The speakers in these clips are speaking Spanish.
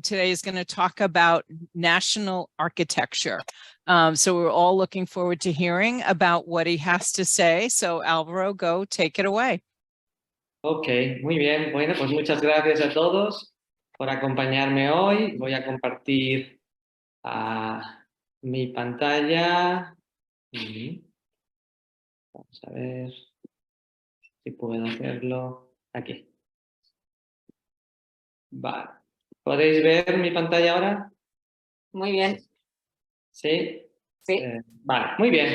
today is going to talk about national architecture. So we're all looking forward to hearing about what he has to say. So Álvaro, go, take it away. Ok, muy bien. Bueno, pues muchas gracias a todos por acompañarme hoy. Voy a compartir mi pantalla. Vamos a ver si puedo hacerlo aquí. Vale. ¿Podéis ver mi pantalla ahora? Muy bien. ¿Sí? Sí. Vale, muy bien.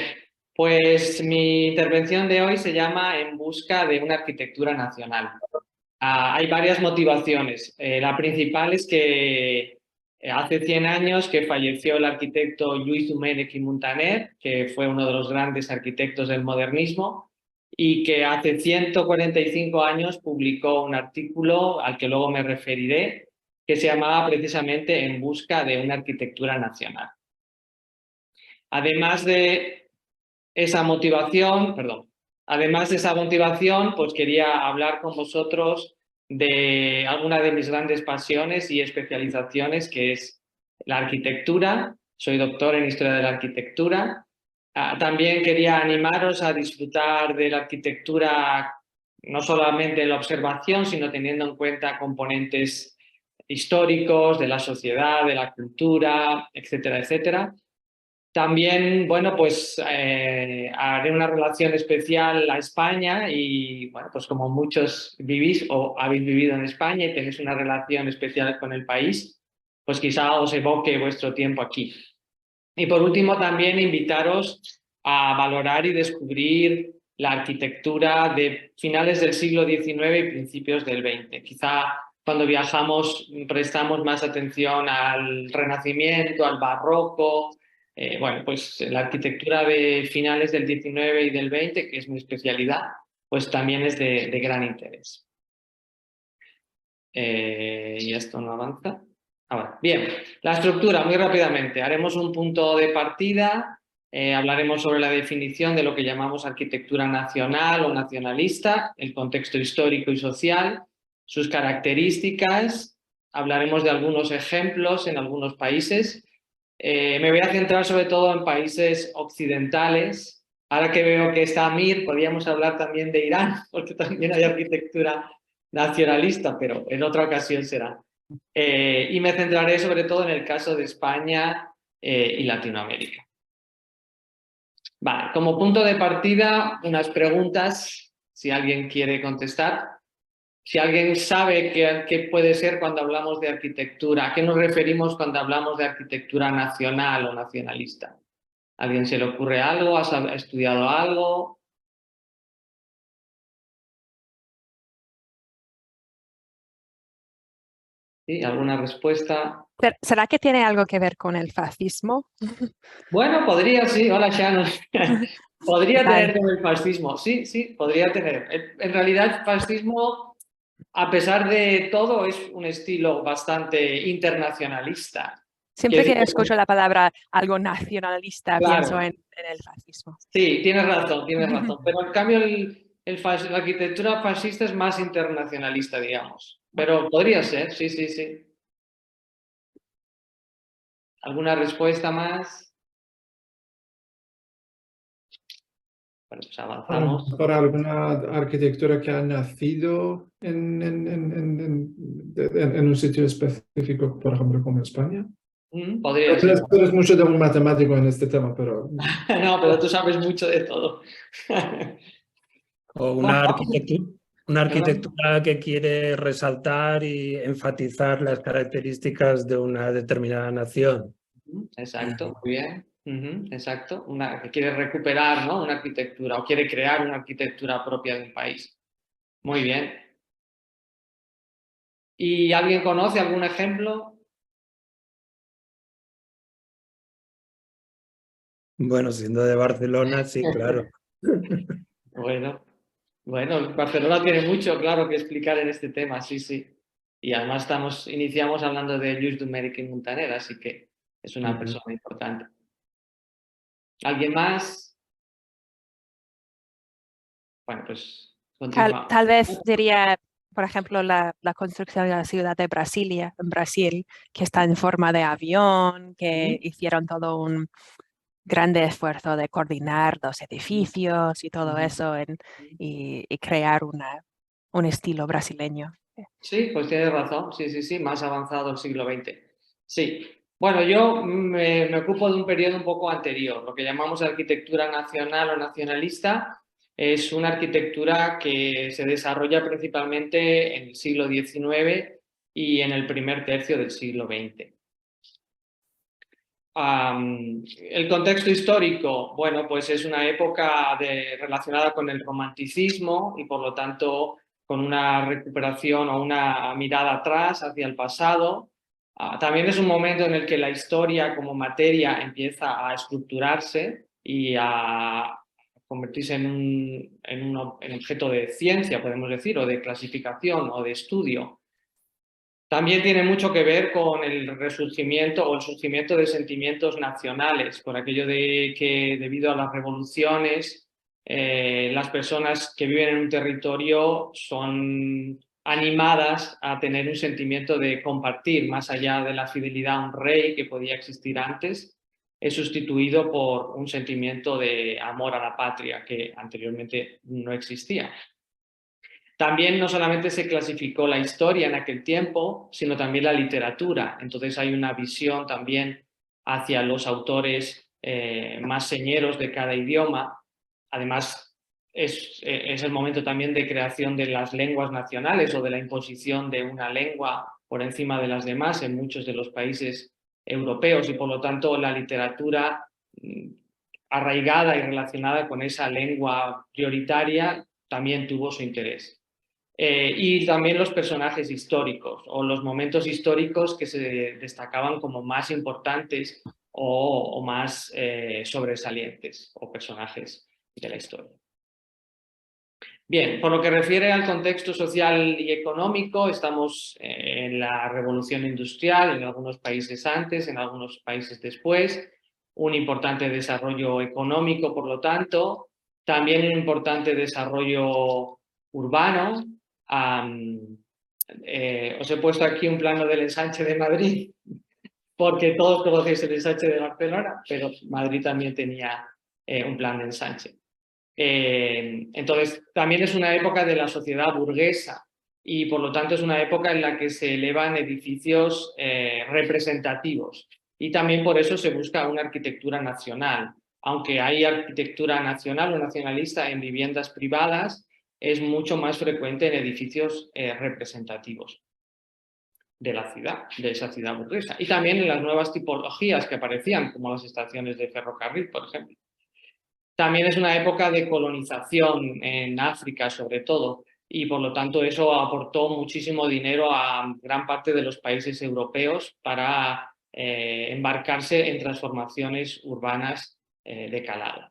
Pues mi intervención de hoy se llama En busca de una arquitectura nacional. Hay varias motivaciones. La principal es que hace 100 años que falleció el arquitecto Lluís Domènech i Muntaner, que fue uno de los grandes arquitectos del modernismo, y que hace 145 años publicó un artículo al que luego me referiré, que se llamaba precisamente En busca de una arquitectura nacional. Además de esa motivación, pues quería hablar con vosotros de alguna de mis grandes pasiones y especializaciones, que es la arquitectura. Soy doctor en Historia de la Arquitectura. También quería animaros a disfrutar de la arquitectura, no solamente en la observación, sino teniendo en cuenta componentes históricos de la sociedad, de la cultura, etcétera, etcétera. También, bueno, pues haré una relación especial a España y, bueno, pues como muchos vivís o habéis vivido en España y tenéis una relación especial con el país, pues quizá os evoque vuestro tiempo aquí. Y por último, también invitaros a valorar y descubrir la arquitectura de finales del siglo XIX y principios del XX. Quizá cuando viajamos prestamos más atención al Renacimiento, al Barroco. Bueno, pues la arquitectura de finales del XIX y del XX, que es mi especialidad, pues también es de gran interés. Y esto no avanza. Ahora, bien, la estructura, muy rápidamente. Haremos un punto de partida, hablaremos sobre la definición de lo que llamamos arquitectura nacional o nacionalista, el contexto histórico y social, sus características, hablaremos de algunos ejemplos en algunos países. Me voy a centrar sobre todo en países occidentales. Ahora que veo que está Amir, podríamos hablar también de Irán, porque también hay arquitectura nacionalista, pero en otra ocasión será. Y me centraré sobre todo en el caso de España y Latinoamérica. Vale, como punto de partida, unas preguntas, si alguien quiere contestar. Si alguien sabe qué puede ser cuando hablamos de arquitectura, ¿a qué nos referimos cuando hablamos de arquitectura nacional o nacionalista? ¿A alguien se le ocurre algo? ¿Ha estudiado algo? ¿Sí? ¿Alguna respuesta? ¿Será que tiene algo que ver con el fascismo? Bueno, podría, sí. Hola, Shannon. Podría ¿Qué tal? tener con el fascismo, sí, sí, podría tener. En realidad, el fascismo, a pesar de todo, es un estilo bastante internacionalista. Siempre Quiero que decir, escucho la palabra algo nacionalista, pienso claro, en el fascismo. sí, tienes razón, tienes razón. Pero en cambio, la arquitectura fascista es más internacionalista, digamos. Pero podría ser, sí, sí, sí. ¿Alguna respuesta más? Bueno, pues avanzamos. Para alguna arquitectura que ha nacido en un sitio específico, por ejemplo, como España. Podría ser. Tú eres mucho de un matemático en este tema, pero... No, pero tú sabes mucho de todo. O una arquitectura que quiere resaltar y enfatizar las características de una determinada nación. Exacto, muy bien. Exacto. Una que quiere recuperar, ¿no?, una arquitectura o quiere crear una arquitectura propia de un país. Muy bien. ¿Y alguien conoce algún ejemplo? Bueno, siendo de Barcelona, sí, claro. Bueno, Barcelona tiene mucho, claro, que explicar en este tema, sí, sí. Y además iniciamos hablando de Lluís Domènech i Muntaner, así que es una persona importante. ¿Alguien más? Bueno, pues continuamos. Tal vez diría por ejemplo, la construcción de la ciudad de Brasilia, en Brasil, que está en forma de avión, que hicieron todo un grande esfuerzo de coordinar los edificios y todo eso y crear un estilo brasileño. Sí, pues tienes razón, sí, más avanzado el siglo XX. Sí, bueno, yo me ocupo de un periodo un poco anterior, lo que llamamos arquitectura nacional o nacionalista. Es una arquitectura que se desarrolla principalmente en el siglo XIX y en el primer tercio del siglo XX. El contexto histórico, bueno, pues es una época relacionada con el romanticismo y por lo tanto con una recuperación o una mirada atrás hacia el pasado. También es un momento en el que la historia como materia empieza a estructurarse y a convertirse en un objeto de ciencia, podemos decir, o de clasificación o de estudio. También tiene mucho que ver con el resurgimiento o el surgimiento de sentimientos nacionales, por aquello de que debido a las revoluciones, las personas que viven en un territorio son animadas a tener un sentimiento de compartir, más allá de la fidelidad a un rey que podía existir antes, es sustituido por un sentimiento de amor a la patria que anteriormente no existía. También no solamente se clasificó la historia en aquel tiempo, sino también la literatura. Entonces hay una visión también hacia los autores más señeros de cada idioma. Además, es el momento también de creación de las lenguas nacionales o de la imposición de una lengua por encima de las demás en muchos de los países europeos y por lo tanto la literatura arraigada y relacionada con esa lengua prioritaria también tuvo su interés. Y también los personajes históricos o los momentos históricos que se destacaban como más importantes o más sobresalientes o personajes de la historia. Bien, por lo que refiere al contexto social y económico, estamos en la revolución industrial, en algunos países antes, en algunos países después, un importante desarrollo económico, por lo tanto, también un importante desarrollo urbano. Os he puesto aquí un plano del ensanche de Madrid, porque todos conocéis el ensanche de Barcelona, pero Madrid también tenía un plan de ensanche. Entonces, también es una época de la sociedad burguesa y por lo tanto es una época en la que se elevan edificios representativos y también por eso se busca una arquitectura nacional. Aunque hay arquitectura nacional o nacionalista en viviendas privadas, es mucho más frecuente en edificios representativos de la ciudad, de esa ciudad burguesa. Y también en las nuevas tipologías que aparecían, como las estaciones de ferrocarril, por ejemplo. También es una época de colonización en África, sobre todo, y por lo tanto eso aportó muchísimo dinero a gran parte de los países europeos para embarcarse en transformaciones urbanas de calado.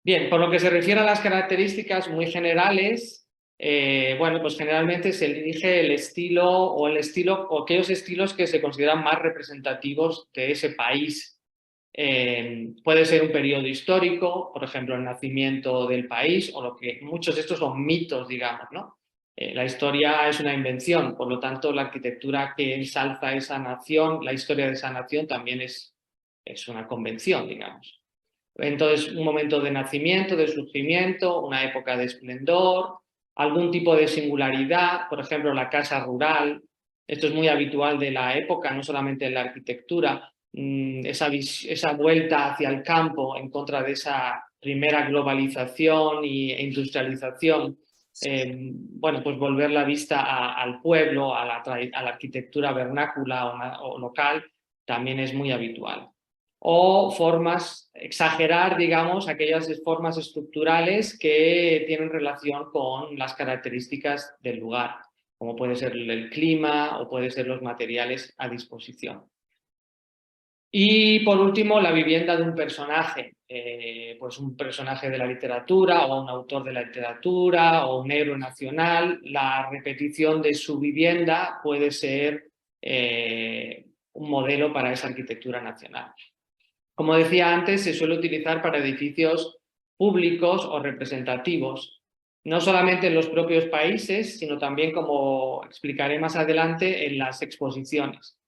Bien, por lo que se refiere a las características muy generales, bueno, pues generalmente se elige el estilo o aquellos estilos que se consideran más representativos de ese país. Puede ser un periodo histórico, por ejemplo, el nacimiento del país, o muchos de estos son mitos, digamos, ¿no? La historia es una invención, por lo tanto, la arquitectura que ensalza esa nación, la historia de esa nación también es una convención, digamos. Entonces, un momento de nacimiento, de surgimiento, una época de esplendor, algún tipo de singularidad, por ejemplo, la casa rural. Esto es muy habitual de la época, no solamente en la arquitectura, esa vuelta hacia el campo en contra de esa primera globalización e industrialización. Bueno, pues volver la vista al pueblo, a la arquitectura vernácula o local, también es muy habitual. O exagerar, digamos, aquellas formas estructurales que tienen relación con las características del lugar, como puede ser el clima o puede ser los materiales a disposición. Y por último, la vivienda de un personaje, pues un personaje de la literatura o un autor de la literatura o un héroe nacional. La repetición de su vivienda puede ser un modelo para esa arquitectura nacional. Como decía antes, se suele utilizar para edificios públicos o representativos. no solamente en los propios países, sino también, como explicaré más adelante, en las exposiciones.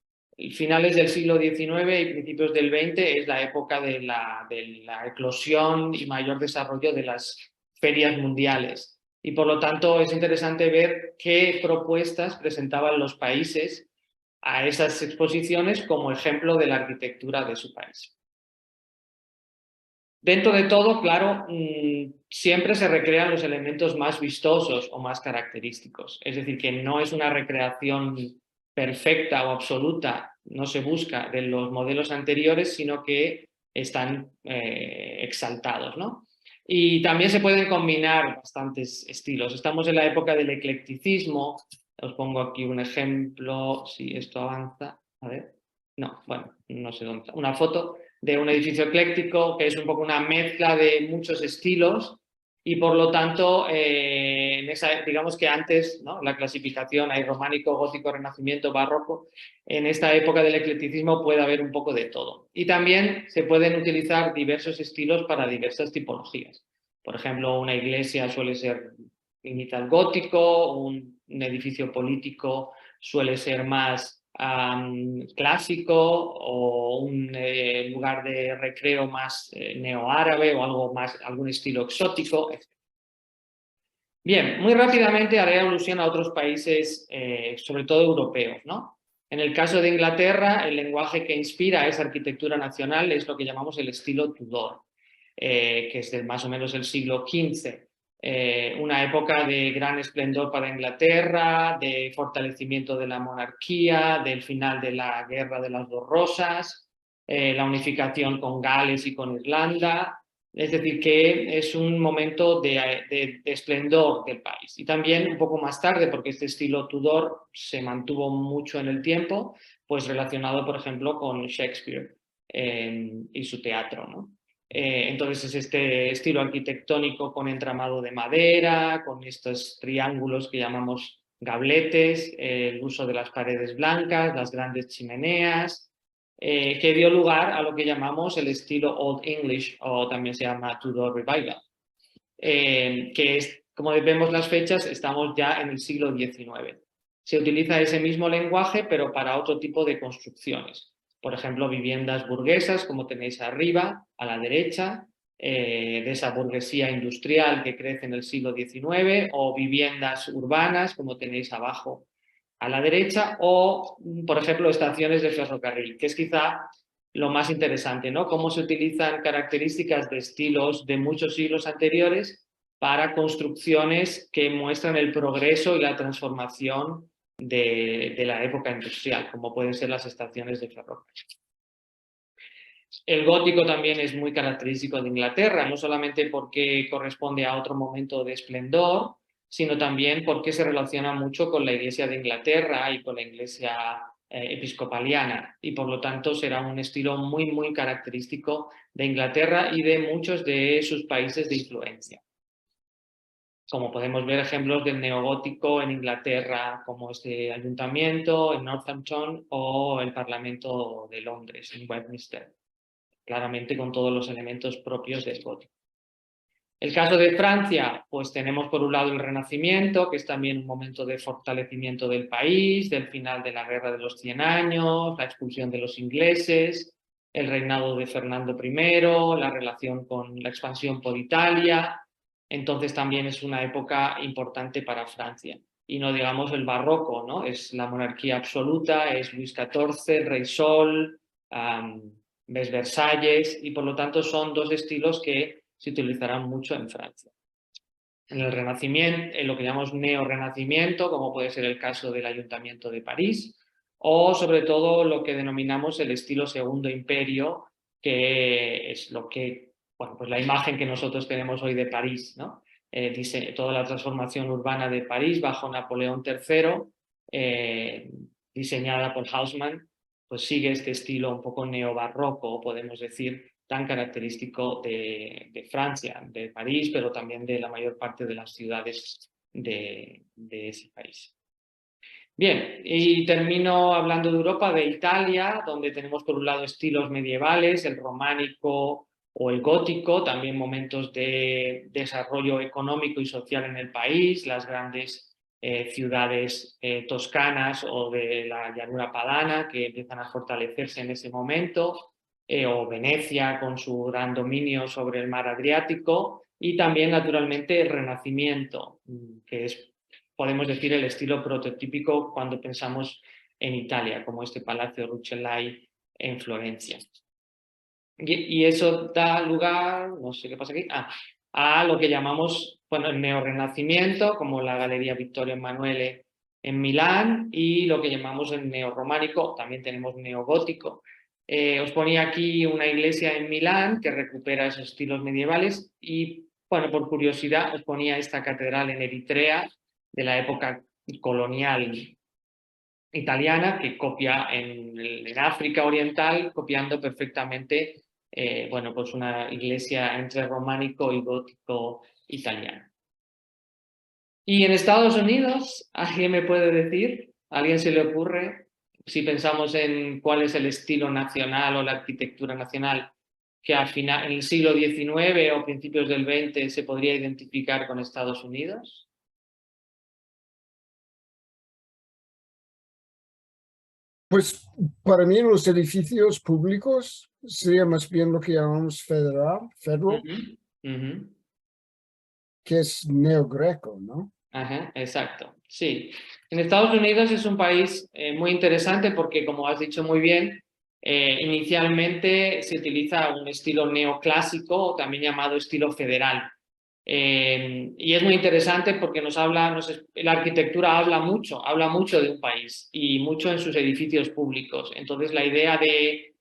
Finales del siglo XIX y principios del XX es la época de la eclosión y mayor desarrollo de las ferias mundiales. Y por lo tanto es interesante ver qué propuestas presentaban los países a esas exposiciones como ejemplo de la arquitectura de su país. Dentro de todo, claro, siempre se recrean los elementos más vistosos o más característicos. Es decir, que no es una recreación perfecta o absoluta, no se busca de los modelos anteriores, sino que están exaltados, ¿no? Y también se pueden combinar bastantes estilos. Estamos en la época del eclecticismo. Os pongo aquí un ejemplo, si esto avanza. A ver. No, bueno, no sé dónde está. Una foto de un edificio ecléctico que es un poco una mezcla de muchos estilos y por lo tanto, digamos que antes, ¿no?, la clasificación hay románico, gótico, renacimiento, barroco. En esta época del eclecticismo puede haber un poco de todo. Y también se pueden utilizar diversos estilos para diversas tipologías. Por ejemplo, una iglesia suele ser imita el gótico, un edificio político suele ser más clásico, o un lugar de recreo más neoárabe o algo más, algún estilo exótico, etc. Bien, muy rápidamente haré alusión a otros países, sobre todo europeos, ¿no? En el caso de Inglaterra, el lenguaje que inspira esa arquitectura nacional es lo que llamamos el estilo Tudor, que es de más o menos el siglo XV. Una época de gran esplendor para Inglaterra, de fortalecimiento de la monarquía, del final de la Guerra de las Dos Rosas, la unificación con Gales y con Irlanda. Es decir, que es un momento de esplendor del país. Y también un poco más tarde, porque este estilo Tudor se mantuvo mucho en el tiempo, pues relacionado, por ejemplo, con Shakespeare y su teatro, ¿no? Entonces es este estilo arquitectónico con entramado de madera, con estos triángulos que llamamos gabletes, el uso de las paredes blancas, las grandes chimeneas, que dio lugar a lo que llamamos el estilo Old English, o también se llama Tudor Revival, que es, como vemos las fechas, estamos ya en el siglo XIX. Se utiliza ese mismo lenguaje, pero para otro tipo de construcciones. Por ejemplo, viviendas burguesas, como tenéis arriba, a la derecha, de esa burguesía industrial que crece en el siglo XIX, o viviendas urbanas, como tenéis abajo a la derecha, o, por ejemplo, estaciones de ferrocarril, que es quizá lo más interesante, ¿no? Cómo se utilizan características de estilos de muchos siglos anteriores para construcciones que muestran el progreso y la transformación de la época industrial, como pueden ser las estaciones de ferrocarril. El gótico también es muy característico de Inglaterra, no solamente porque corresponde a otro momento de esplendor, sino también porque se relaciona mucho con la Iglesia de Inglaterra y con la Iglesia episcopaliana, y por lo tanto será un estilo muy, muy característico de Inglaterra y de muchos de sus países de influencia. Como podemos ver ejemplos del neogótico en Inglaterra, como este ayuntamiento en Northampton o el Parlamento de Londres, en Westminster, claramente con todos los elementos propios del gótico. El caso de Francia, pues tenemos por un lado el Renacimiento, que es también un momento de fortalecimiento del país, del final de la Guerra de los 100 años, la expulsión de los ingleses, el reinado de Fernando I, la relación con la expansión por Italia. Entonces también es una época importante para Francia. Y no digamos el barroco, ¿no? Es la monarquía absoluta, es Luis XIV, el Rey Sol, ves Versalles, y por lo tanto son dos estilos que se utilizarán mucho en Francia. En el Renacimiento, en lo que llamamos neorrenacimiento, como puede ser el caso del Ayuntamiento de París, o sobre todo lo que denominamos el estilo Segundo Imperio, que es lo que, bueno, pues la imagen que nosotros tenemos hoy de París, ¿no? Toda la transformación urbana de París bajo Napoleón III, diseñada por Haussmann, pues sigue este estilo un poco neobarroco, podemos decir, tan característico de Francia, de París, pero también de la mayor parte de las ciudades de ese país. Bien, y termino hablando de Europa, de Italia, donde tenemos por un lado estilos medievales, el románico o el gótico, también momentos de desarrollo económico y social en el país, las grandes ciudades toscanas o de la llanura padana que empiezan a fortalecerse en ese momento, o Venecia con su gran dominio sobre el mar Adriático, y también naturalmente el Renacimiento, que es, podemos decir, el estilo prototípico cuando pensamos en Italia, como este Palacio Rucellai en Florencia. Y eso da lugar, no sé qué pasa aquí, a lo que llamamos, bueno, el neorrenacimiento, como la Galería Vittorio Emanuele en Milán, y lo que llamamos el neorrománico, también tenemos neogótico. Os ponía aquí una iglesia en Milán que recupera esos estilos medievales y, bueno, por curiosidad os ponía esta catedral en Eritrea de la época colonial italiana, que copia en África Oriental, copiando perfectamente bueno, pues una iglesia entre románico y gótico italiano. Y en Estados Unidos, ¿alguien me puede decir? ¿A alguien se le ocurre? Si pensamos en cuál es el estilo nacional o la arquitectura nacional que al final, en el siglo XIX o principios del XX se podría identificar con Estados Unidos. Pues para mí los edificios públicos sería más bien lo que llamamos federal, que es neogreco, ¿no? Ajá, exacto, sí. En Estados Unidos es un país muy interesante porque, como has dicho muy bien, inicialmente se utiliza un estilo neoclásico, también llamado estilo federal. Y es muy interesante porque la arquitectura habla mucho de un país y mucho en sus edificios públicos. Entonces la idea de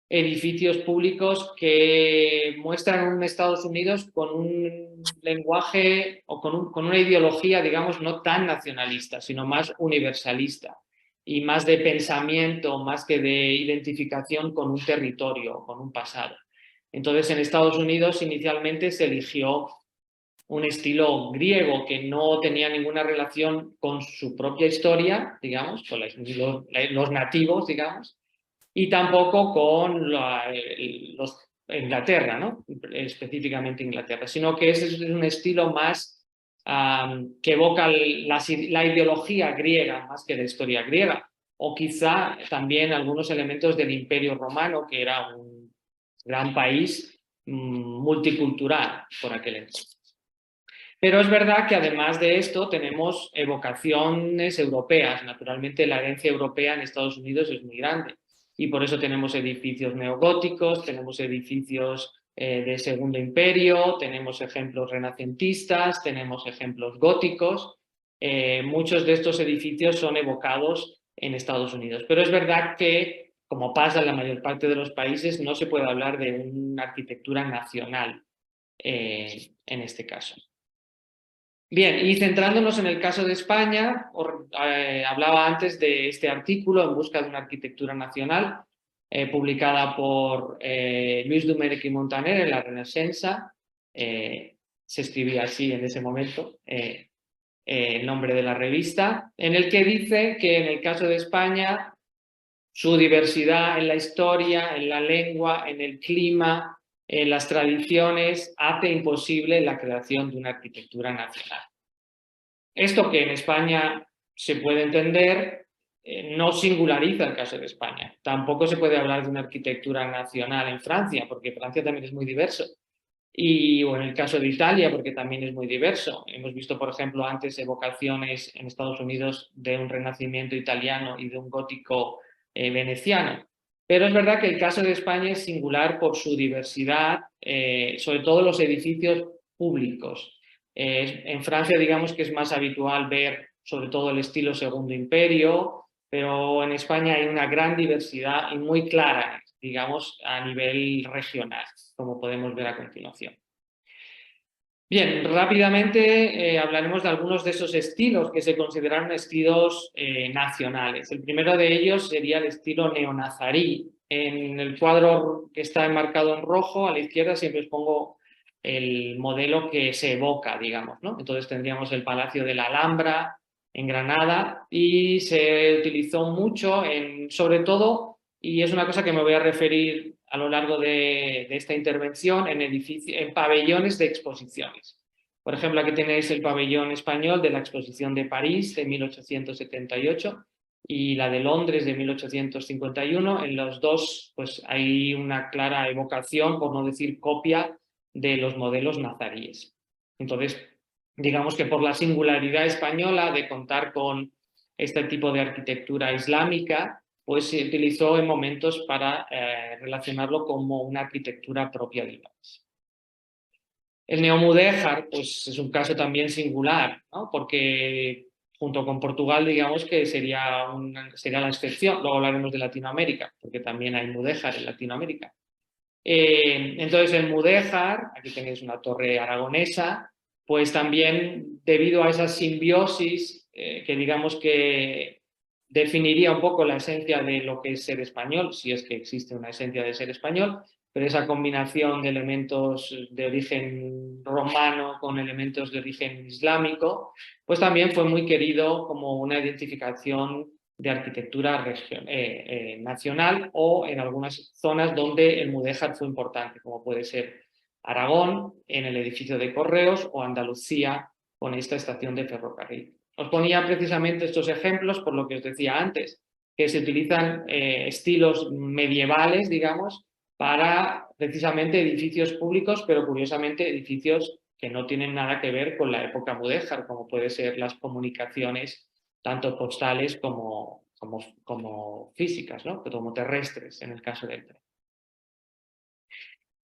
edificios públicos que muestran un Estados Unidos con un lenguaje o con una ideología, digamos, no tan nacionalista, sino más universalista y más de pensamiento, más que de identificación con un territorio, con un pasado. Entonces, en Estados Unidos inicialmente se eligió un estilo griego que no tenía ninguna relación con su propia historia, digamos, con los nativos, digamos, y tampoco con Inglaterra, ¿no? Específicamente Inglaterra, sino que ese es un estilo más que evoca la ideología griega más que la historia griega, o quizá también algunos elementos del Imperio Romano, que era un gran país multicultural por aquel entonces. Pero es verdad que además de esto tenemos evocaciones europeas. Naturalmente la herencia europea en Estados Unidos es muy grande y por eso tenemos edificios neogóticos, tenemos edificios de Segundo Imperio, tenemos ejemplos renacentistas, tenemos ejemplos góticos. Muchos de estos edificios son evocados en Estados Unidos. Pero es verdad que, como pasa en la mayor parte de los países, no se puede hablar de una arquitectura nacional en este caso. Bien, y centrándonos en el caso de España, hablaba antes de este artículo En busca de una arquitectura nacional, publicada por Luis Domènech y Montaner en la Renaixença. Se escribía así en ese momento el nombre de la revista, en el que dice que en el caso de España su diversidad en la historia, en la lengua, en el clima, en las tradiciones, hace imposible la creación de una arquitectura nacional. Esto que en España se puede entender no singulariza el caso de España. Tampoco se puede hablar de una arquitectura nacional en Francia, porque Francia también es muy diverso. O en el caso de Italia, porque también es muy diverso. Hemos visto, por ejemplo, antes evocaciones en Estados Unidos de un renacimiento italiano y de un gótico veneciano. Pero es verdad que el caso de España es singular por su diversidad, sobre todo los edificios públicos. En Francia, digamos que es más habitual ver sobre todo el estilo Segundo Imperio, pero en España hay una gran diversidad y muy clara, digamos, a nivel regional, como podemos ver a continuación. Bien, rápidamente hablaremos de algunos de esos estilos que se consideran estilos nacionales. El primero de ellos sería el estilo neonazarí. En el cuadro que está enmarcado en rojo, a la izquierda siempre os pongo el modelo que se evoca, digamos, ¿no? Entonces tendríamos el Palacio de la Alhambra en Granada y se utilizó mucho, sobre todo, y es una cosa que me voy a referir a lo largo de esta intervención en pabellones de exposiciones. Por ejemplo, aquí tenéis el pabellón español de la Exposición de París de 1878 y la de Londres de 1851. En los dos pues, hay una clara evocación, por no decir copia, de los modelos nazaríes. Entonces, digamos que por la singularidad española de contar con este tipo de arquitectura islámica, pues se utilizó en momentos para relacionarlo como una arquitectura propia del país. El neomudéjar pues, es un caso también singular, ¿no? Porque junto con Portugal, digamos que sería la excepción. Luego hablaremos de Latinoamérica, porque también hay mudéjar en Latinoamérica. Entonces el mudéjar, aquí tenéis una torre aragonesa, pues también debido a esa simbiosis que digamos que definiría un poco la esencia de lo que es ser español, si es que existe una esencia de ser español, pero esa combinación de elementos de origen romano con elementos de origen islámico, pues también fue muy querido como una identificación de arquitectura nacional o en algunas zonas donde el mudéjar fue importante, como puede ser Aragón, en el edificio de Correos, o Andalucía, con esta estación de ferrocarril. Os ponía precisamente estos ejemplos por lo que os decía antes, que se utilizan estilos medievales, digamos, para precisamente edificios públicos, pero curiosamente edificios que no tienen nada que ver con la época mudéjar, como puede ser las comunicaciones tanto postales como físicas, ¿no? Como terrestres en el caso del tren.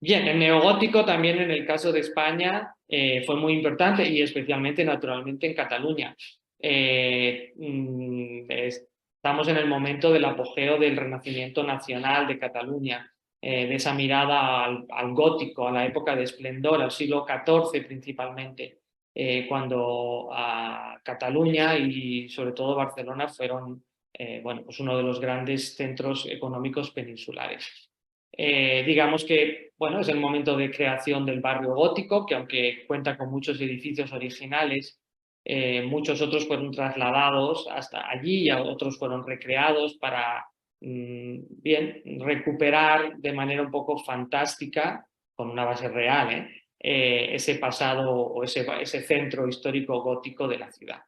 Bien, el neogótico también en el caso de España fue muy importante y especialmente naturalmente en Cataluña. Estamos en el momento del apogeo del Renacimiento nacional de Cataluña, de esa mirada al gótico, a la época de esplendor, al siglo XIV principalmente, cuando Cataluña y sobre todo Barcelona fueron bueno, pues uno de los grandes centros económicos peninsulares. Digamos que bueno, es el momento de creación del barrio gótico, que aunque cuenta con muchos edificios originales, muchos otros fueron trasladados hasta allí y otros fueron recreados para bien, recuperar de manera un poco fantástica, con una base real, ese pasado o ese centro histórico gótico de la ciudad.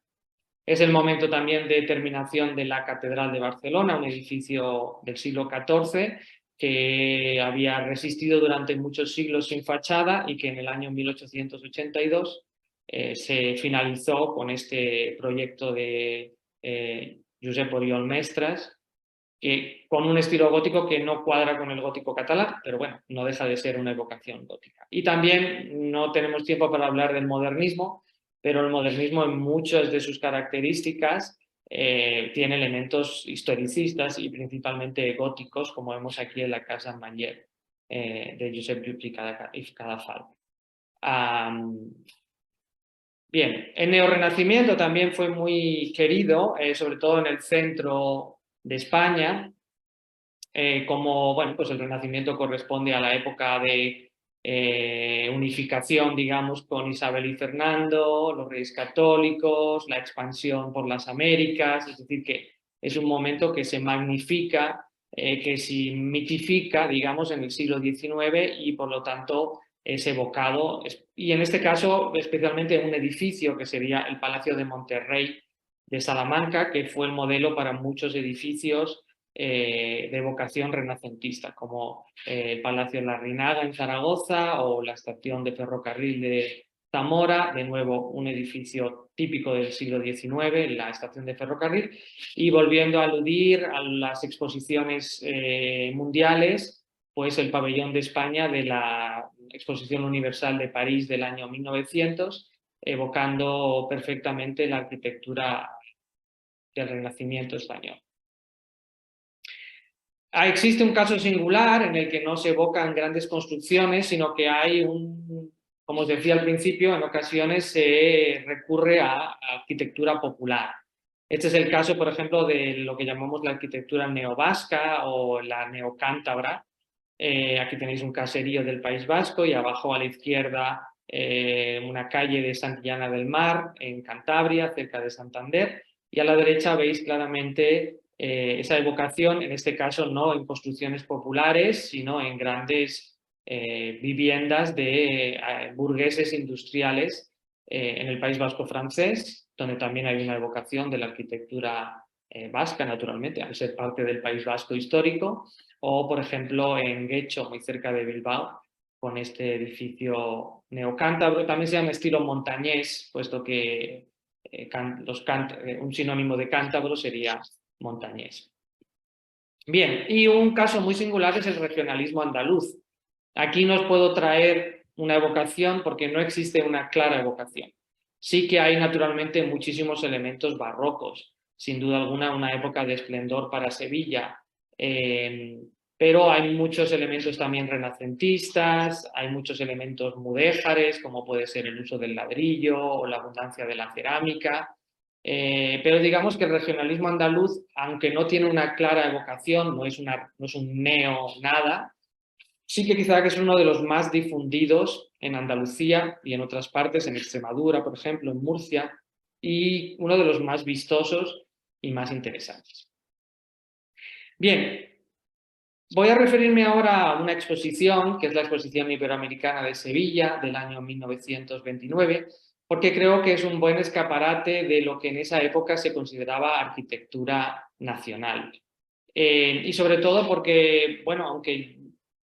Es el momento también de terminación de la Catedral de Barcelona, un edificio del siglo XIV que había resistido durante muchos siglos sin fachada y que en el año 1882 se finalizó con este proyecto de Josep Oriol Mestres, con un estilo gótico que no cuadra con el gótico catalán, pero bueno, no deja de ser una evocación gótica. Y también no tenemos tiempo para hablar del modernismo, pero el modernismo en muchas de sus características tiene elementos historicistas y principalmente góticos, como vemos aquí en la Casa Manger de Josep Llull i Cadafalch. Bien, el neorrenacimiento también fue muy querido, sobre todo en el centro de España, como bueno, pues el Renacimiento corresponde a la época de unificación, digamos, con Isabel y Fernando, los Reyes Católicos, la expansión por las Américas, es decir, que es un momento que se magnifica, que se mitifica, digamos, en el siglo XIX y por lo tanto es evocado, y en este caso especialmente un edificio que sería el Palacio de Monterrey de Salamanca, que fue el modelo para muchos edificios de vocación renacentista, como el Palacio Larrinaga en Zaragoza o la estación de ferrocarril de Zamora, de nuevo un edificio típico del siglo XIX, la estación de ferrocarril, y volviendo a aludir a las exposiciones mundiales, pues el pabellón de España de la Exposición Universal de París del año 1900, evocando perfectamente la arquitectura del Renacimiento español. Existe un caso singular en el que no se evocan grandes construcciones, sino que hay como os decía al principio, en ocasiones se recurre a arquitectura popular. Este es el caso, por ejemplo, de lo que llamamos la arquitectura neovasca o la neocántabra. Aquí tenéis un caserío del País Vasco y abajo a la izquierda una calle de Santillana del Mar, en Cantabria, cerca de Santander. Y a la derecha veis claramente esa evocación, en este caso no en construcciones populares, sino en grandes viviendas de burgueses industriales en el País Vasco francés, donde también hay una evocación de la arquitectura vasca, naturalmente, al ser parte del País Vasco histórico, o por ejemplo en Guecho, muy cerca de Bilbao, con este edificio neocántabro, también se llama estilo montañés, puesto que un sinónimo de cántabro sería montañés. Bien, y un caso muy singular es el regionalismo andaluz. Aquí no os puedo traer una evocación porque no existe una clara evocación. Sí que hay naturalmente muchísimos elementos barrocos, sin duda alguna una época de esplendor para Sevilla, pero hay muchos elementos también renacentistas, hay muchos elementos mudéjares, como puede ser el uso del ladrillo o la abundancia de la cerámica. Pero digamos que el regionalismo andaluz, aunque no tiene una clara evocación, no es un neo nada, sí que quizá que es uno de los más difundidos en Andalucía y en otras partes, en Extremadura, por ejemplo, en Murcia, y uno de los más vistosos y más interesantes. Bien, voy a referirme ahora a una exposición, que es la Exposición Iberoamericana de Sevilla, del año 1929, porque creo que es un buen escaparate de lo que en esa época se consideraba arquitectura nacional. Y sobre todo porque, bueno, aunque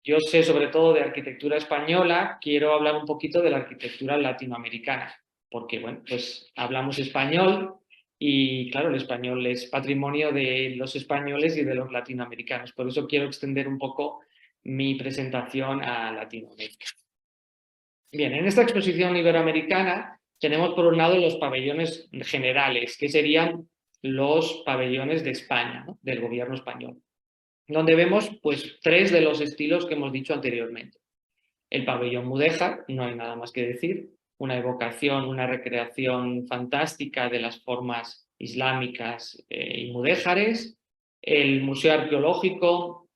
yo sé sobre todo de arquitectura española, quiero hablar un poquito de la arquitectura latinoamericana, porque, bueno, pues hablamos español y, claro, el español es patrimonio de los españoles y de los latinoamericanos. Por eso quiero extender un poco mi presentación a Latinoamérica. Bien, en esta exposición iberoamericana tenemos por un lado los pabellones generales, que serían los pabellones de España, ¿no? Del gobierno español, donde vemos pues 3 de los estilos que hemos dicho anteriormente. El pabellón mudéjar, no hay nada más que decir, una evocación, una recreación fantástica de las formas islámicas y mudéjares. El museo arqueológico,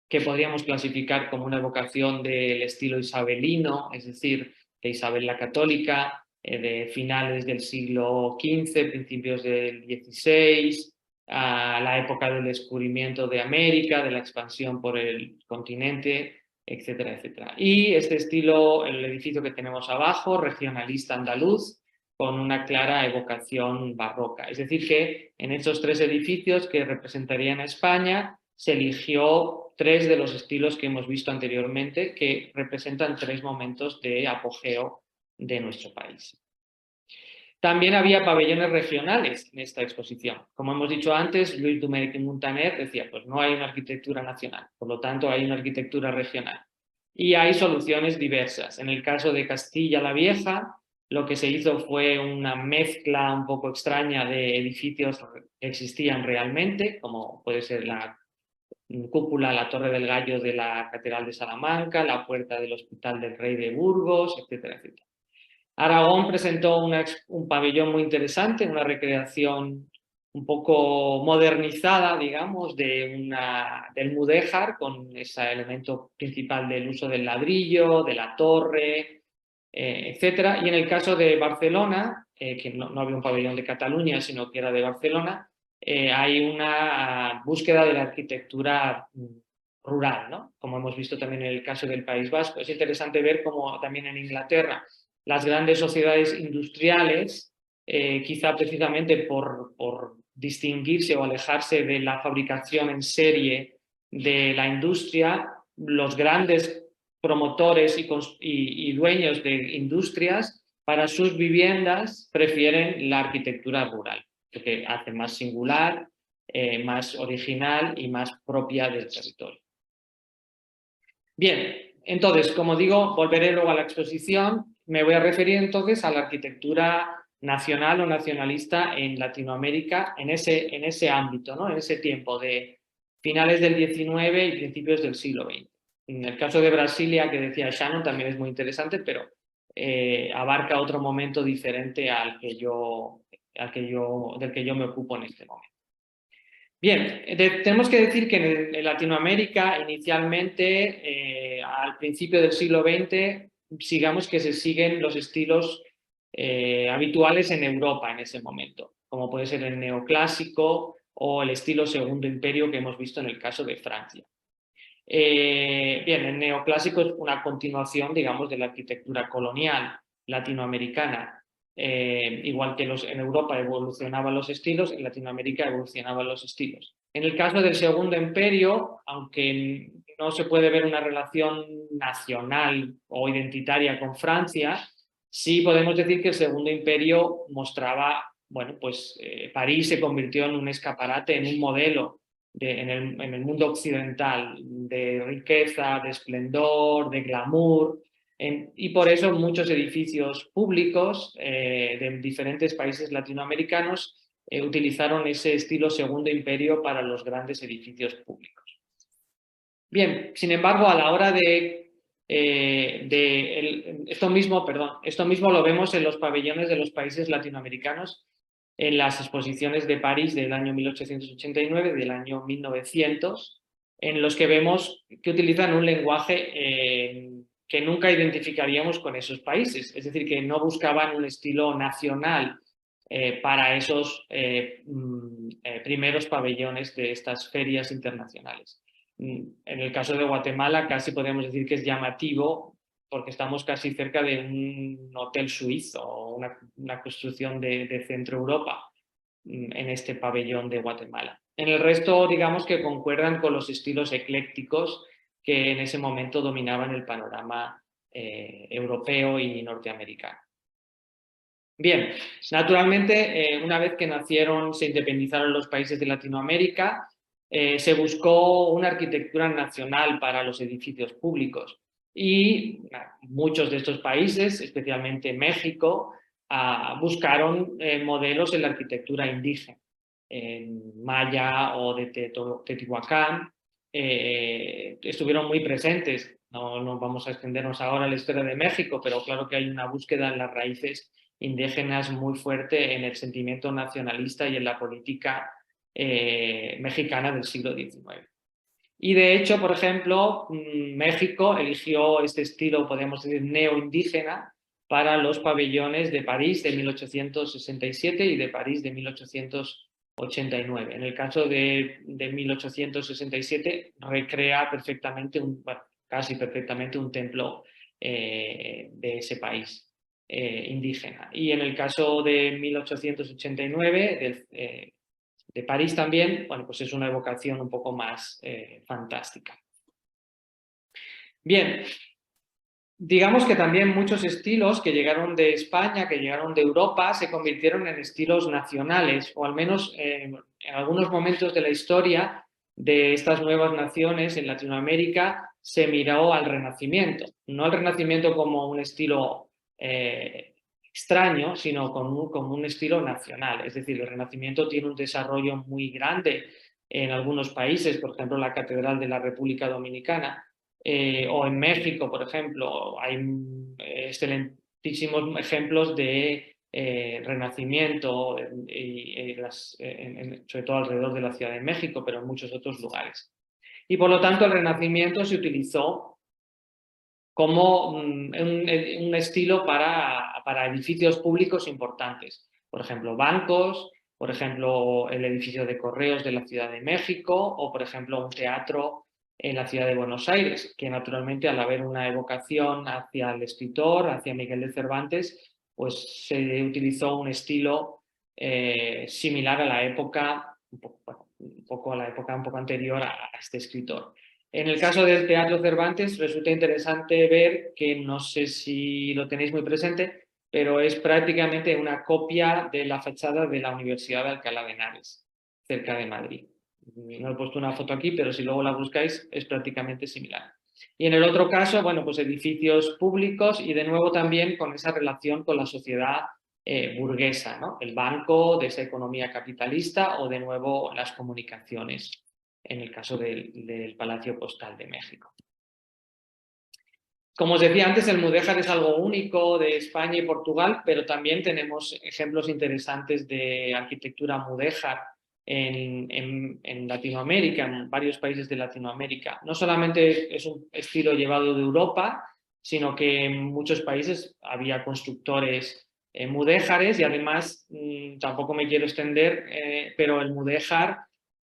que podríamos clasificar como una evocación del estilo isabelino, es decir, de Isabel la Católica, de finales del siglo XV, principios del XVI, a la época del descubrimiento de América, de la expansión por el continente, etcétera, etcétera. Y este estilo, el edificio que tenemos abajo, regionalista andaluz, con una clara evocación barroca. Es decir, que en estos 3 edificios que representarían a España, se eligió 3 de los estilos que hemos visto anteriormente, que representan 3 momentos de apogeo de nuestro país. También había pabellones regionales en esta exposición. Como hemos dicho antes, Lluís Domènech i Muntaner decía, pues no hay una arquitectura nacional, por lo tanto hay una arquitectura regional. Y hay soluciones diversas. En el caso de Castilla la Vieja, lo que se hizo fue una mezcla un poco extraña de edificios que existían realmente, como puede ser la cúpula, la Torre del Gallo de la Catedral de Salamanca, la puerta del Hospital del Rey de Burgos, etcétera, etcétera. Aragón presentó un pabellón muy interesante, una recreación un poco modernizada, digamos, del mudéjar, con ese elemento principal del uso del ladrillo, de la torre, etcétera. Y en el caso de Barcelona, que no había un pabellón de Cataluña, sino que era de Barcelona, hay una búsqueda de la arquitectura rural, ¿no? Como hemos visto también en el caso del País Vasco. Es interesante ver cómo también en Inglaterra las grandes sociedades industriales, quizá precisamente por distinguirse o alejarse de la fabricación en serie de la industria, los grandes promotores y dueños de industrias, para sus viviendas prefieren la arquitectura rural, porque hace más singular, más original y más propia del territorio. Bien, entonces, como digo, volveré luego a la exposición. Me voy a referir entonces a la arquitectura nacional o nacionalista en Latinoamérica en ese ámbito, ¿no? En ese tiempo de finales del XIX y principios del siglo XX. En el caso de Brasilia, que decía Shannon, también es muy interesante, pero abarca otro momento diferente del que yo me ocupo en este momento. Bien, tenemos que decir que en Latinoamérica inicialmente, al principio del siglo XX, sigamos que se siguen los estilos habituales en Europa en ese momento, como puede ser el neoclásico o el estilo Segundo Imperio que hemos visto en el caso de Francia. Bien, el neoclásico es una continuación, digamos, de la arquitectura colonial latinoamericana. Igual que en Europa evolucionaban los estilos, en Latinoamérica evolucionaban los estilos. En el caso del Segundo Imperio, aunque no se puede ver una relación nacional o identitaria con Francia, sí podemos decir que el Segundo Imperio mostraba, bueno, pues París se convirtió en un escaparate, en un modelo en el mundo occidental de riqueza, de esplendor, de glamour, y por eso muchos edificios públicos de diferentes países latinoamericanos utilizaron ese estilo Segundo Imperio para los grandes edificios públicos. Bien, sin embargo, a la hora esto mismo lo vemos en los pabellones de los países latinoamericanos en las exposiciones de París del año 1889, del año 1900, en los que vemos que utilizan un lenguaje que nunca identificaríamos con esos países, es decir, que no buscaban un estilo nacional para esos primeros pabellones de estas ferias internacionales. En el caso de Guatemala casi podemos decir que es llamativo porque estamos casi cerca de un hotel suizo o una construcción de Centro Europa en este pabellón de Guatemala. En el resto, digamos que concuerdan con los estilos eclécticos que en ese momento dominaban el panorama europeo y norteamericano. Bien, naturalmente, una vez que se independizaron los países de Latinoamérica, se buscó una arquitectura nacional para los edificios públicos y muchos de estos países, especialmente México, buscaron modelos en la arquitectura indígena, en maya o de Teotihuacán, estuvieron muy presentes. No vamos a extendernos ahora a la historia de México, pero claro que hay una búsqueda en las raíces indígenas muy fuerte en el sentimiento nacionalista y en la política mexicana del siglo XIX. Y de hecho, por ejemplo, México eligió este estilo, podemos decir, neoindígena para los pabellones de París de 1867 y de París de 1889. En el caso de 1867 recrea perfectamente, casi perfectamente un templo de ese país indígena. Y en el caso de 1889, de París también, bueno, pues es una evocación un poco más fantástica. Bien, digamos que también muchos estilos que llegaron de España, que llegaron de Europa, se convirtieron en estilos nacionales, o al menos en algunos momentos de la historia de estas nuevas naciones en Latinoamérica se miró al Renacimiento. No al Renacimiento como un estilo extraño, sino como un estilo nacional. Es decir, el Renacimiento tiene un desarrollo muy grande en algunos países, por ejemplo, la Catedral de la República Dominicana, o en México, por ejemplo, hay excelentísimos ejemplos de Renacimiento, sobre todo alrededor de la Ciudad de México, pero en muchos otros lugares. Y por lo tanto el Renacimiento se utilizó como un estilo para edificios públicos importantes. Por ejemplo, bancos, por ejemplo, el edificio de correos de la Ciudad de México o, por ejemplo, un teatro en la ciudad de Buenos Aires, que naturalmente al haber una evocación hacia el escritor, hacia Miguel de Cervantes, pues se utilizó un estilo similar a la época, un poco anterior a este escritor. En el caso del Teatro Cervantes resulta interesante ver que, no sé si lo tenéis muy presente, pero es prácticamente una copia de la fachada de la Universidad de Alcalá de Henares, cerca de Madrid. No he puesto una foto aquí, pero si luego la buscáis es prácticamente similar. Y en el otro caso, bueno, pues edificios públicos y de nuevo también con esa relación con la sociedad burguesa, ¿no? El banco de esa economía capitalista o de nuevo las comunicaciones, en el caso del Palacio Postal de México. Como os decía antes, el mudéjar es algo único de España y Portugal, pero también tenemos ejemplos interesantes de arquitectura mudéjar en Latinoamérica, en varios países de Latinoamérica. No solamente es un estilo llevado de Europa, sino que en muchos países había constructores mudéjares, y además tampoco me quiero extender, pero el mudéjar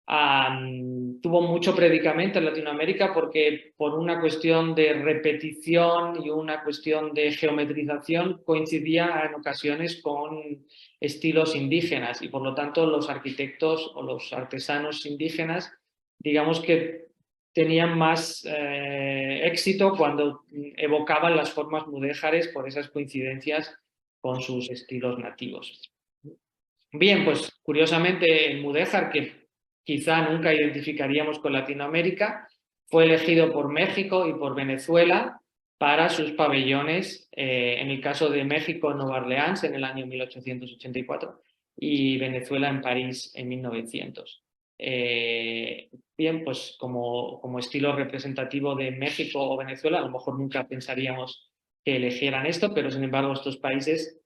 tuvo mucho predicamento en Latinoamérica porque por una cuestión de repetición y una cuestión de geometrización coincidía en ocasiones con estilos indígenas, y por lo tanto los arquitectos o los artesanos indígenas, digamos que tenían más éxito cuando evocaban las formas mudéjares por esas coincidencias con sus estilos nativos. Bien, pues curiosamente el mudéjar, que quizá nunca identificaríamos con Latinoamérica, fue elegido por México y por Venezuela para sus pabellones, en el caso de México en Nueva Orleans en el año 1884 y Venezuela en París en 1900. Bien, pues como estilo representativo de México o Venezuela, a lo mejor nunca pensaríamos que eligieran esto, pero sin embargo estos países,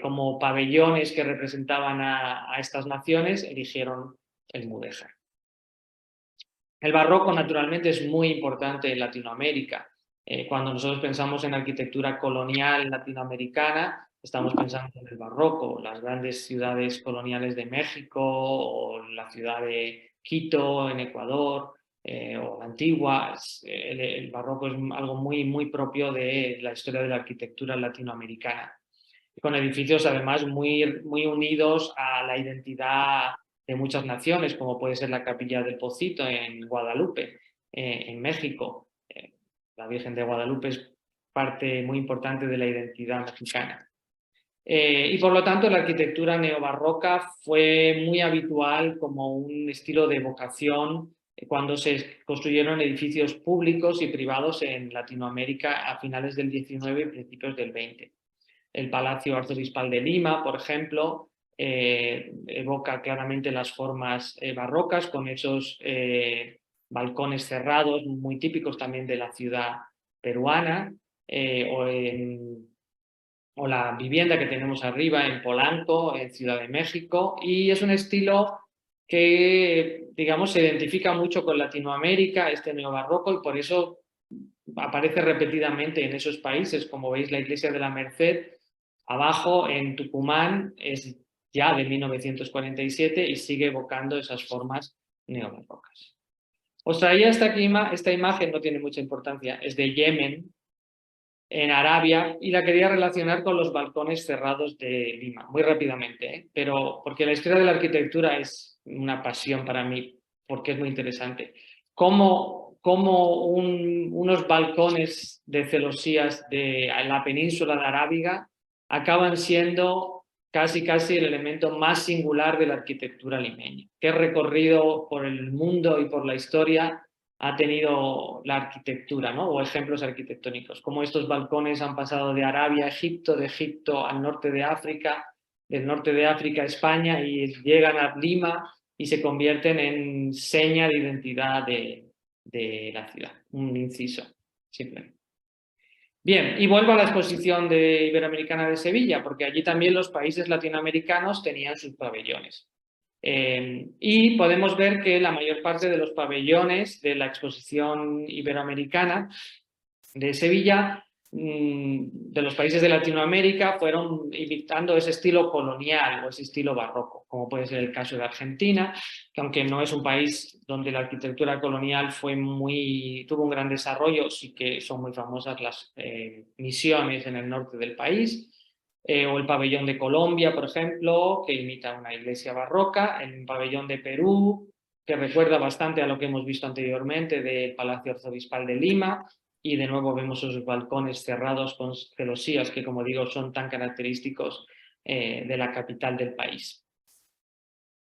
como pabellones que representaban a estas naciones, eligieron el mudéjar. El barroco, naturalmente, es muy importante en Latinoamérica. Cuando nosotros pensamos en arquitectura colonial latinoamericana, estamos pensando en el barroco, las grandes ciudades coloniales de México, o la ciudad de Quito en Ecuador, o la Antigua. El barroco es algo muy, muy propio de la historia de la arquitectura latinoamericana, con edificios además muy, muy unidos a la identidad de muchas naciones, como puede ser la Capilla del Pocito en Guadalupe, en México. La Virgen de Guadalupe es parte muy importante de la identidad mexicana. Y por lo tanto la arquitectura neobarroca fue muy habitual como un estilo de evocación cuando se construyeron edificios públicos y privados en Latinoamérica a finales del XIX y principios del XX. El Palacio Arzobispal de Lima, por ejemplo, evoca claramente las formas barrocas, con esos balcones cerrados muy típicos también de la ciudad peruana, o la vivienda que tenemos arriba en Polanco, en Ciudad de México, y es un estilo que, digamos, se identifica mucho con Latinoamérica, este neobarroco, y por eso aparece repetidamente en esos países. Como veis, la Iglesia de la Merced, abajo en Tucumán, es ya de 1947 y sigue evocando esas formas neobarrocas. Os traía esta imagen, no tiene mucha importancia, es de Yemen, en Arabia, y la quería relacionar con los balcones cerrados de Lima, muy rápidamente, pero porque la historia de la arquitectura es una pasión para mí, porque es muy interesante. Cómo unos balcones de celosías de la península de Arábiga acaban siendo casi el elemento más singular de la arquitectura limeña. Qué recorrido por el mundo y por la historia ha tenido la arquitectura, ¿no? O ejemplos arquitectónicos, como estos balcones han pasado de Arabia a Egipto, de Egipto al norte de África, del norte de África a España, y llegan a Lima y se convierten en seña de identidad de la ciudad, un inciso, simplemente. Bien, y vuelvo a la exposición Iberoamericana de Sevilla, porque allí también los países latinoamericanos tenían sus pabellones. Y podemos ver que la mayor parte de los pabellones de la exposición iberoamericana de Sevilla, de los países de Latinoamérica, fueron imitando ese estilo colonial o ese estilo barroco, como puede ser el caso de Argentina, que aunque no es un país donde la arquitectura colonial tuvo un gran desarrollo, sí que son muy famosas las misiones en el norte del país. O el pabellón de Colombia, por ejemplo, que imita una iglesia barroca, el pabellón de Perú, que recuerda bastante a lo que hemos visto anteriormente del Palacio Arzobispal de Lima, y de nuevo vemos esos balcones cerrados con celosías que, como digo, son tan característicos de la capital del país.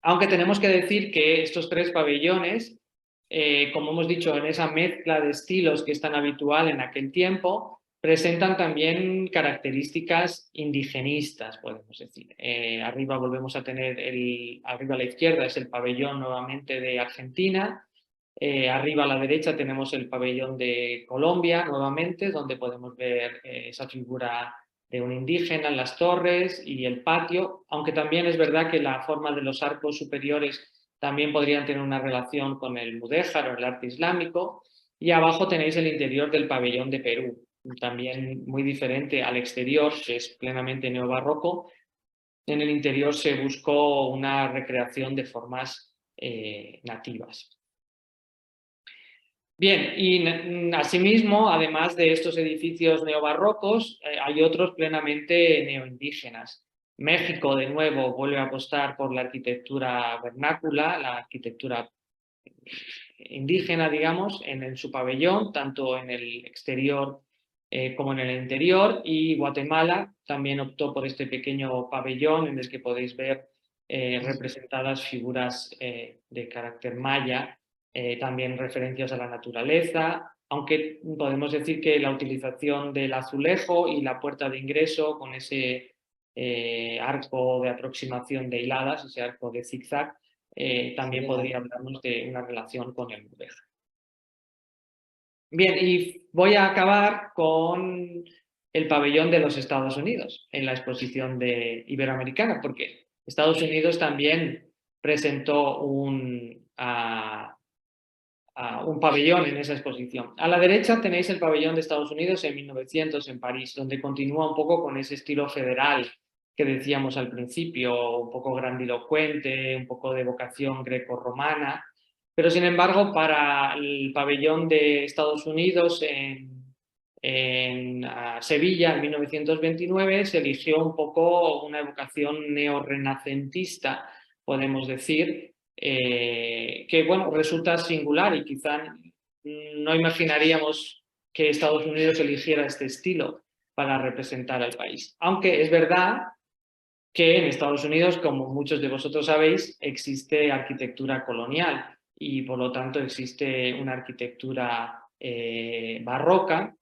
Aunque tenemos que decir que estos tres pabellones, como hemos dicho, en esa mezcla de estilos que es tan habitual en aquel tiempo, presentan también características indigenistas, podemos decir. Arriba volvemos a tener, arriba a la izquierda es el pabellón nuevamente de Argentina, arriba a la derecha tenemos el pabellón de Colombia nuevamente, donde podemos ver esa figura de un indígena en las torres y el patio, aunque también es verdad que la forma de los arcos superiores también podrían tener una relación con el mudéjar o el arte islámico. Y abajo tenéis el interior del pabellón de Perú, también muy diferente al exterior, que es plenamente neobarroco. En el interior se buscó una recreación de formas nativas. Bien, y asimismo, además de estos edificios neobarrocos, hay otros plenamente neoindígenas. México, de nuevo, vuelve a apostar por la arquitectura vernácula, la arquitectura indígena, digamos, en su pabellón, tanto en el exterior como en el interior, y Guatemala también optó por este pequeño pabellón en el que podéis ver representadas figuras de carácter maya, también referencias a la naturaleza, aunque podemos decir que la utilización del azulejo y la puerta de ingreso con ese arco de aproximación de hiladas, ese arco de zigzag, también podría hablarnos de una relación con el mudéjar. Bien, y voy a acabar con el pabellón de los Estados Unidos en la exposición iberoamericana, porque Estados Unidos también presentó un pabellón en esa exposición. A la derecha tenéis el pabellón de Estados Unidos en 1900 en París, donde continúa un poco con ese estilo federal que decíamos al principio, un poco grandilocuente, un poco de vocación greco-romana, pero sin embargo para el pabellón de Estados Unidos en Sevilla en 1929 se eligió un poco una evocación neorrenacentista, podemos decir, que bueno, resulta singular y quizá no imaginaríamos que Estados Unidos eligiera este estilo para representar al país. Aunque es verdad que en Estados Unidos, como muchos de vosotros sabéis, existe arquitectura colonial y por lo tanto existe una arquitectura barroca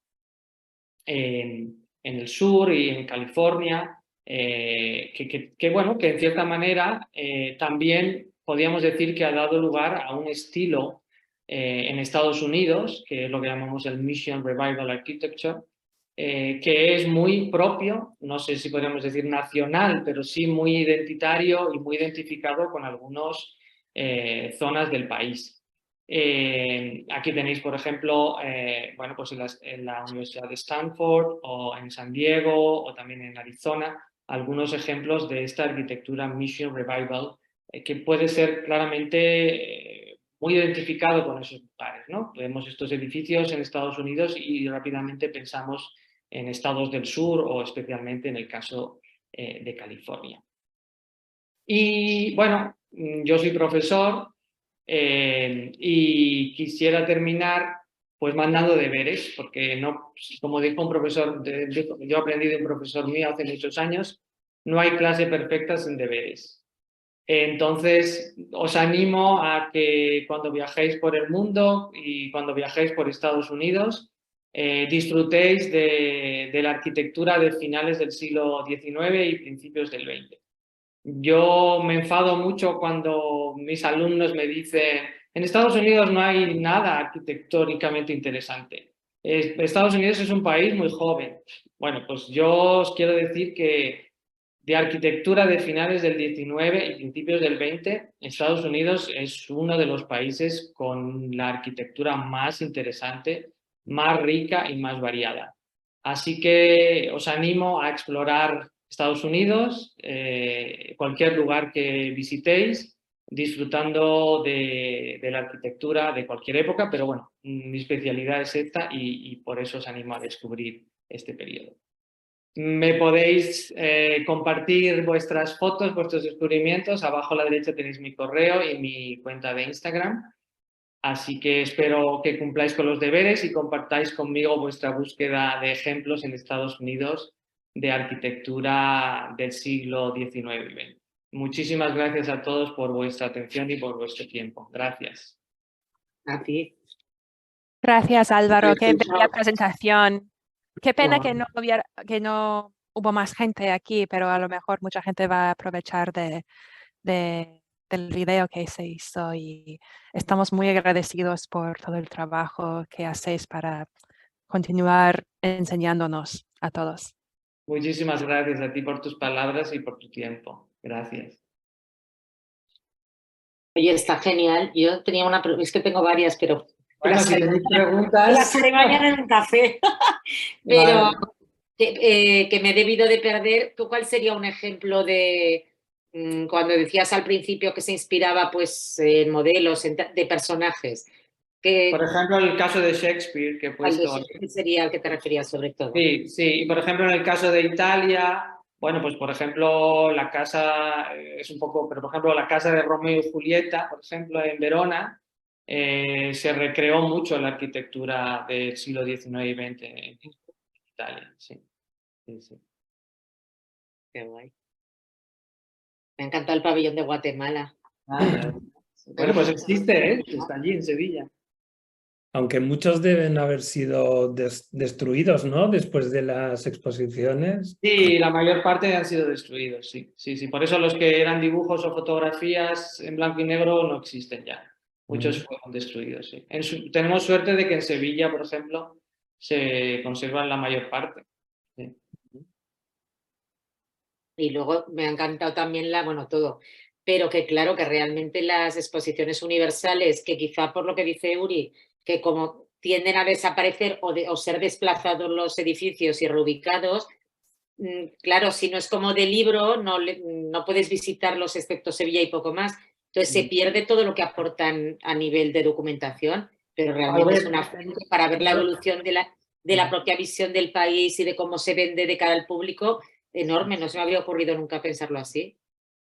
en el sur y en California, bueno, que en cierta manera también podríamos decir que ha dado lugar a un estilo en Estados Unidos, que es lo que llamamos el Mission Revival Architecture, que es muy propio, no sé si podríamos decir nacional, pero sí muy identitario y muy identificado con algunas zonas del país. Aquí tenéis, por ejemplo, bueno, pues en la Universidad de Stanford o en San Diego o también en Arizona, algunos ejemplos de esta arquitectura Mission Revival que puede ser claramente muy identificado con esos lugares, ¿no? Vemos estos edificios en Estados Unidos y rápidamente pensamos en estados del sur o especialmente en el caso de California. Y bueno, yo soy profesor y quisiera terminar pues mandando deberes, porque no, como dijo un profesor, yo aprendí de un profesor mío hace muchos años, no hay clase perfecta sin deberes. Entonces, os animo a que cuando viajéis por el mundo y cuando viajéis por Estados Unidos, disfrutéis de la arquitectura de finales del siglo XIX y principios del XX. Yo me enfado mucho cuando mis alumnos me dicen, en Estados Unidos no hay nada arquitectónicamente interesante. Estados Unidos es un país muy joven. Bueno, pues yo os quiero decir que de arquitectura de finales del 19 y principios del 20, Estados Unidos es uno de los países con la arquitectura más interesante, más rica y más variada. Así que os animo a explorar Estados Unidos, cualquier lugar que visitéis, disfrutando de la arquitectura de cualquier época, pero bueno, mi especialidad es esta y por eso os animo a descubrir este periodo. Me podéis compartir vuestras fotos, vuestros descubrimientos. Abajo a la derecha tenéis mi correo y mi cuenta de Instagram. Así que espero que cumpláis con los deberes y compartáis conmigo vuestra búsqueda de ejemplos en Estados Unidos de arquitectura del siglo XIX y XX. Muchísimas gracias a todos por vuestra atención y por vuestro tiempo. Gracias. A ti. Gracias, Álvaro. Qué Gracias. bella presentación. Qué pena Wow. que no hubo más gente aquí, pero a lo mejor mucha gente va a aprovechar del video que se hizo y estamos muy agradecidos por todo el trabajo que hacéis para continuar enseñándonos a todos. Muchísimas gracias a ti por tus palabras y por tu tiempo. Gracias. Oye, está genial. Yo tenía es que tengo varias, pero Bueno, si tenéis Las preguntas... haré mañana en un café. Pero que me he debido de perder. ¿Tú cuál sería un ejemplo de cuando decías al principio que se inspiraba pues en modelos, de personajes? Por ejemplo, el caso de Shakespeare que he puesto. ¿Cuál sería al que te referías sobre todo? Sí, sí. Y por ejemplo, en el caso de Italia, bueno, pues por ejemplo, la casa es un poco, pero por ejemplo, la casa de Romeo y Julieta, por ejemplo, en Verona, se recreó mucho la arquitectura del siglo XIX y XX en Italia. Sí, sí, sí. Qué guay. Me ha encantado el pabellón de Guatemala. Bueno, pues existe, ¿eh? Está allí en Sevilla. Aunque muchos deben haber sido destruidos, ¿no? Después de las exposiciones. Sí, la mayor parte han sido destruidos, sí, sí, sí. Por eso los que eran dibujos o fotografías en blanco y negro no existen ya. Muchos fueron destruidos, sí. Tenemos suerte de que en Sevilla, por ejemplo, se conservan la mayor parte. Sí. Y luego me ha encantado también bueno, todo, pero que claro que realmente las exposiciones universales, que quizá por lo que dice Uri, que como tienden a desaparecer o ser desplazados los edificios y reubicados, claro, si no es como de libro, no puedes visitarlos excepto Sevilla y poco más. Entonces se pierde todo lo que aportan a nivel de documentación, pero realmente es una fuente para ver la evolución de la propia visión del país y de cómo se vende de cara al público enorme. No se me había ocurrido nunca pensarlo así.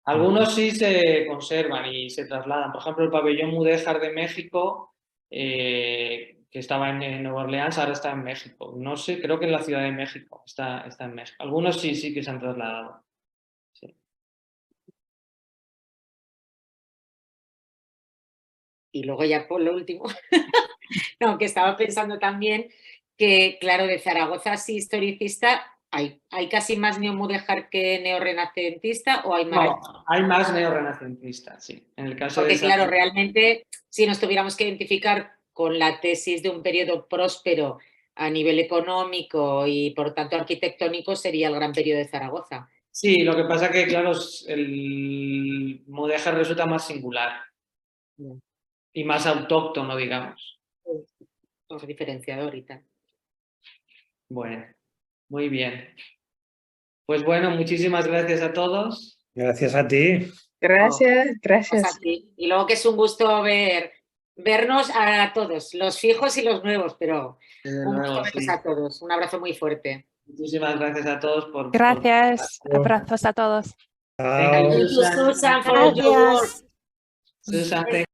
Algunos sí se conservan y se trasladan. Por ejemplo, el pabellón Mudéjar de México, que estaba en Nueva Orleans, ahora está en México. No sé, creo que en la Ciudad de México está en México. Algunos sí, sí que se han trasladado. Sí. Y luego ya por lo último, no, que estaba pensando también que, claro, de Zaragoza sí historicista, ¿hay casi más neomudéjar que neorrenacentista o hay más? No, hay más neorrenacentistas, sí. En el caso Porque de claro, realmente si nos tuviéramos que identificar con la tesis de un periodo próspero a nivel económico y por tanto arquitectónico, sería el gran periodo de Zaragoza. Sí, lo que pasa que, claro, el mudéjar resulta más singular y más autóctono, digamos. Por diferenciador y tal. Bueno, muy bien. Pues bueno, muchísimas gracias a todos. Gracias a ti. Gracias, gracias. Y luego que es un gusto vernos a todos, los fijos y los nuevos, pero Desde un luego, gusto vernos sí. a todos. Un abrazo muy fuerte. Muchísimas gracias a todos por... Gracias. Abrazos a todos. Venga, Chao. Susan. Susan, for all your work. Susan, thank